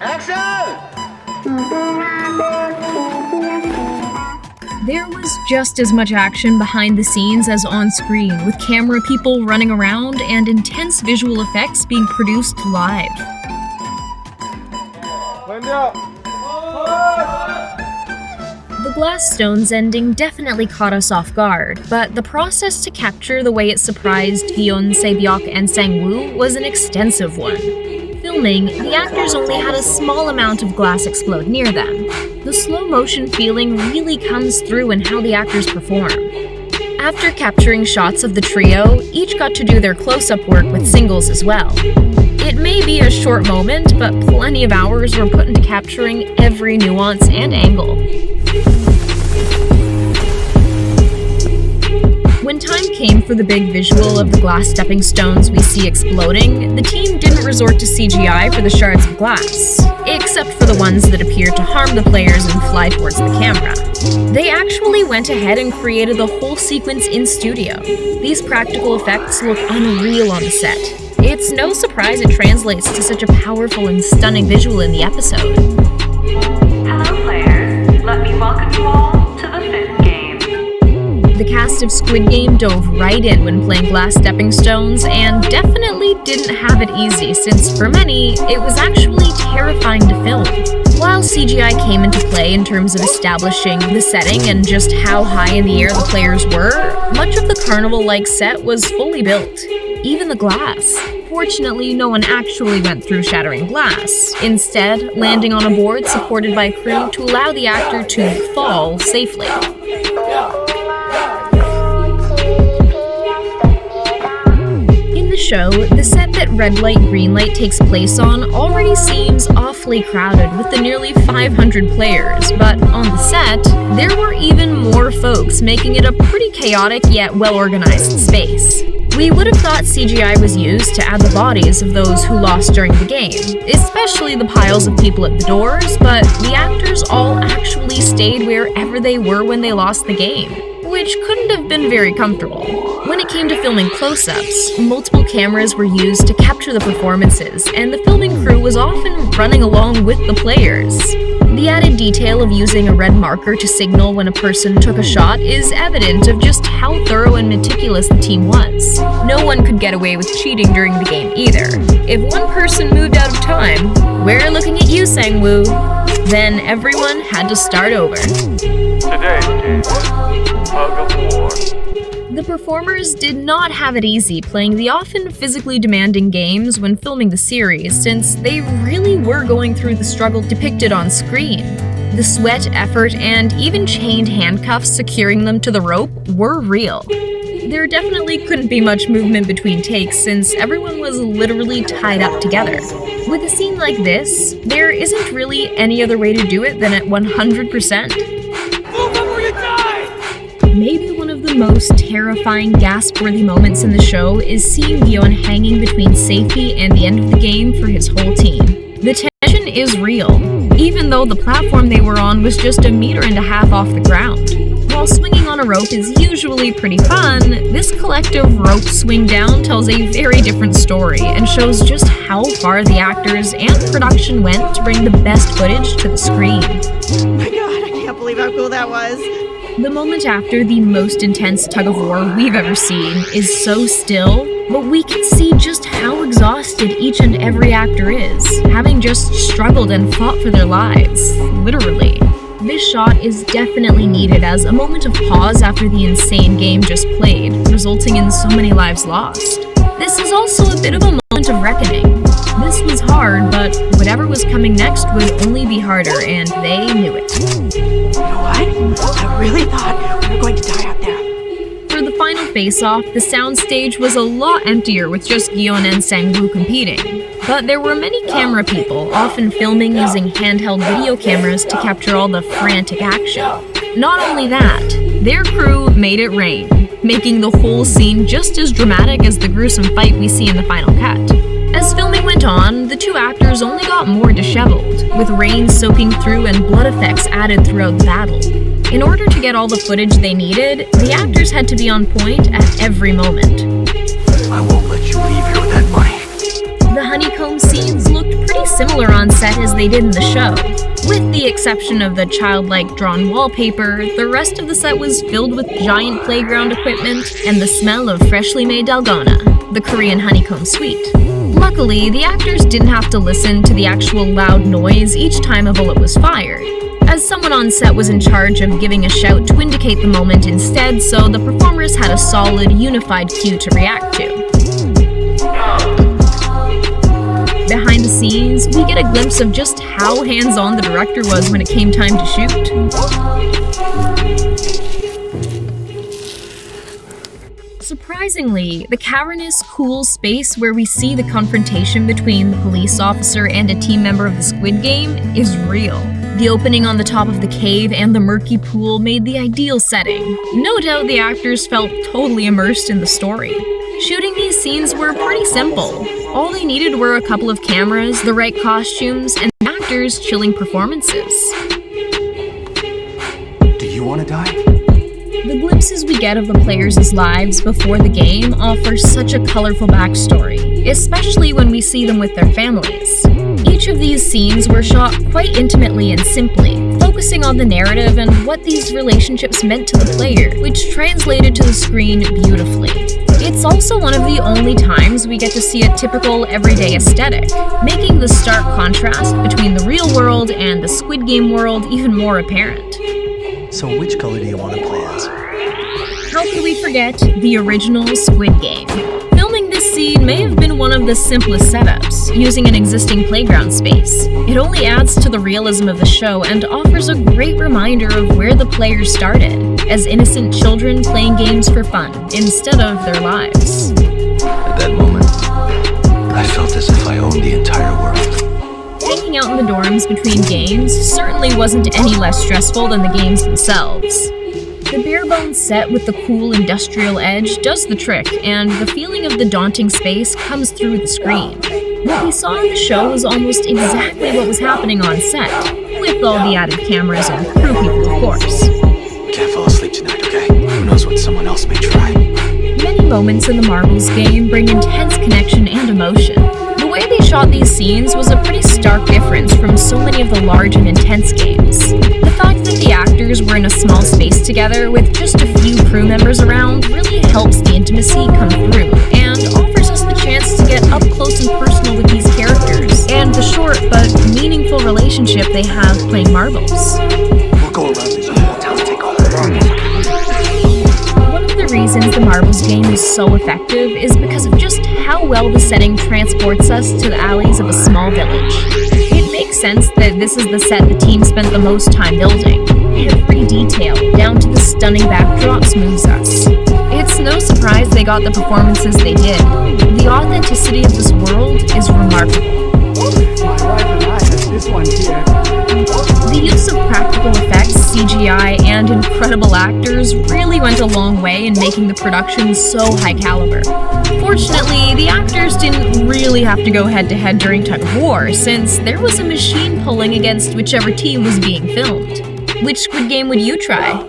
There was just as much action behind the scenes as on screen, with camera people running around and intense visual effects being produced live. The glass stones ending definitely caught us off guard, but the process to capture the way it surprised Gion, Se-byok, and Sang-woo was an extensive one. Filming, the actors only had a small amount of glass explode near them. The slow motion feeling really comes through in how the actors perform. After capturing shots of the trio, each got to do their close-up work with singles as well. It may be a short moment, but plenty of hours were put into capturing every nuance and angle. When time came for the big visual of the glass stepping stones we see exploding, the team didn't resort to CGI for the shards of glass, except for the ones that appeared to harm the players and fly towards the camera. They actually went ahead and created the whole sequence in studio. These practical effects look unreal on the set. It's no surprise it translates to such a powerful and stunning visual in the episode. Hello players, let me welcome you all to the 5th game. The cast of Squid Game dove right in when playing glass stepping stones and definitely didn't have it easy since for many, it was actually terrifying to film. While CGI came into play in terms of establishing the setting and just how high in the air the players were, much of the carnival-like set was fully built. Even the glass. Fortunately, no one actually went through shattering glass, instead landing on a board supported by crew to allow the actor to fall safely. In the show, the set that Red Light, Green Light takes place on already seems awfully crowded with the nearly 500 players, but on the set, there were even more folks, making it a pretty chaotic yet well-organized space. We would have thought CGI was used to add the bodies of those who lost during the game, especially the piles of people at the doors, but the actors all actually stayed wherever they were when they lost the game, which couldn't have been very comfortable. When it came to filming close-ups, multiple cameras were used to capture the performances, and the filming crew was often running along with the players. The added detail of using a red marker to signal when a person took a shot is evident of just how thorough and meticulous the team was. No one could get away with cheating during the game either. If one person moved out of time, "We're looking at you, Sang-woo," then everyone had to start over. Today's game is Tug of War. The performers did not have it easy playing the often physically demanding games when filming the series, since they really were going through the struggle depicted on screen. The sweat, effort, and even chained handcuffs securing them to the rope were real. There definitely couldn't be much movement between takes since everyone was literally tied up together. With a scene like this, there isn't really any other way to do it than at 100%. Maybe one of the most terrifying, gasp-worthy moments in the show is seeing Gion hanging between safety and the end of the game for his whole team. The tension is real, even though the platform they were on was just 1.5 meters off the ground. While swinging on a rope is usually pretty fun, this collective rope swing down tells a very different story and shows just how far the actors and production went to bring the best footage to the screen. Oh my god, I can't believe how cool that was. The moment after the most intense tug-of-war we've ever seen is so still, but we can see just how exhausted each and every actor is, having just struggled and fought for their lives, literally. This shot is definitely needed as a moment of pause after the insane game just played, resulting in so many lives lost. This is also a bit of a moment of reckoning. This was hard, but whatever was coming next would only be harder, and they knew it. You know what? I really thought we were going to die out there. For the final face-off, the soundstage was a lot emptier with just Gion and Sang-woo competing. But there were many camera people, often filming using handheld video cameras to capture all the frantic action. Not only that, their crew made it rain, making the whole scene just as dramatic as the gruesome fight we see in the final cut. As filming went on, the two actors only got more disheveled, with rain soaking through and blood effects added throughout the battle. In order to get all the footage they needed, the actors had to be on point at every moment. I won't let you leave here with that money. The honeycomb scenes looked pretty pretty similar on set as they did in the show. With the exception of the childlike drawn wallpaper, the rest of the set was filled with giant playground equipment and the smell of freshly made dalgona, the Korean honeycomb sweet. Luckily, the actors didn't have to listen to the actual loud noise each time a bullet was fired, as someone on set was in charge of giving a shout to indicate the moment instead, so the performers had a solid, unified cue to react to. Behind the scenes, we get a glimpse of just how hands-on the director was when it came time to shoot. Surprisingly, the cavernous, cool space where we see the confrontation between the police officer and a team member of the Squid Game is real. The opening on the top of the cave and the murky pool made the ideal setting. No doubt the actors felt totally immersed in the story. Shooting these scenes were pretty simple. All they needed were a couple of cameras, the right costumes, and actors' chilling performances. Do you want to die? The glimpses we get of the players' lives before the game offer such a colorful backstory, especially when we see them with their families. Each of these scenes were shot quite intimately and simply, focusing on the narrative and what these relationships meant to the player, which translated to the screen beautifully. It's also one of the only times we get to see a typical everyday aesthetic, making the stark contrast between the real world and the Squid Game world even more apparent. So which color do you want to play as? How could we forget the original Squid Game? Filming this scene may have been one of the simplest setups, using an existing playground space. It only adds to the realism of the show and offers a great reminder of where the players started, as innocent children playing games for fun, instead of their lives. At that moment, I felt as if I owned the entire world. Hanging out in the dorms between games certainly wasn't any less stressful than the games themselves. The bare-bones set with the cool industrial edge does the trick, and the feeling of the daunting space comes through the screen. What we saw in the show was almost exactly what was happening on set, with all the added cameras and crew people, of course. Can't fall asleep tonight, okay? Who knows what someone else may try? Many moments in the Marbles game bring intense connection and emotion. The way they shot these scenes was a pretty stark difference from so many of the large and intense games. The fact that the actors were in a small space together with just a few crew members around really helps the intimacy come through and offers us the chance to get up close and personal with these characters and the short but meaningful relationship they have playing marbles. We'll go around these hotels and take all the marbles. One of the reasons the Marbles game is so effective is because of just how well the setting transports us to the alleys of a small village. It makes sense that this is the set the team spent the most time building. Every detail, down to the stunning backdrops, moves us. It's no surprise they got the performances they did. The authenticity of this world is remarkable. My wife and I have this one here. The use of practical effects, CGI, and incredible actors really went a long way in making the production so high caliber. Fortunately, the actors didn't really have to go head-to-head during tug of war, since there was a machine pulling against whichever team was being filmed. Which Squid Game would you try?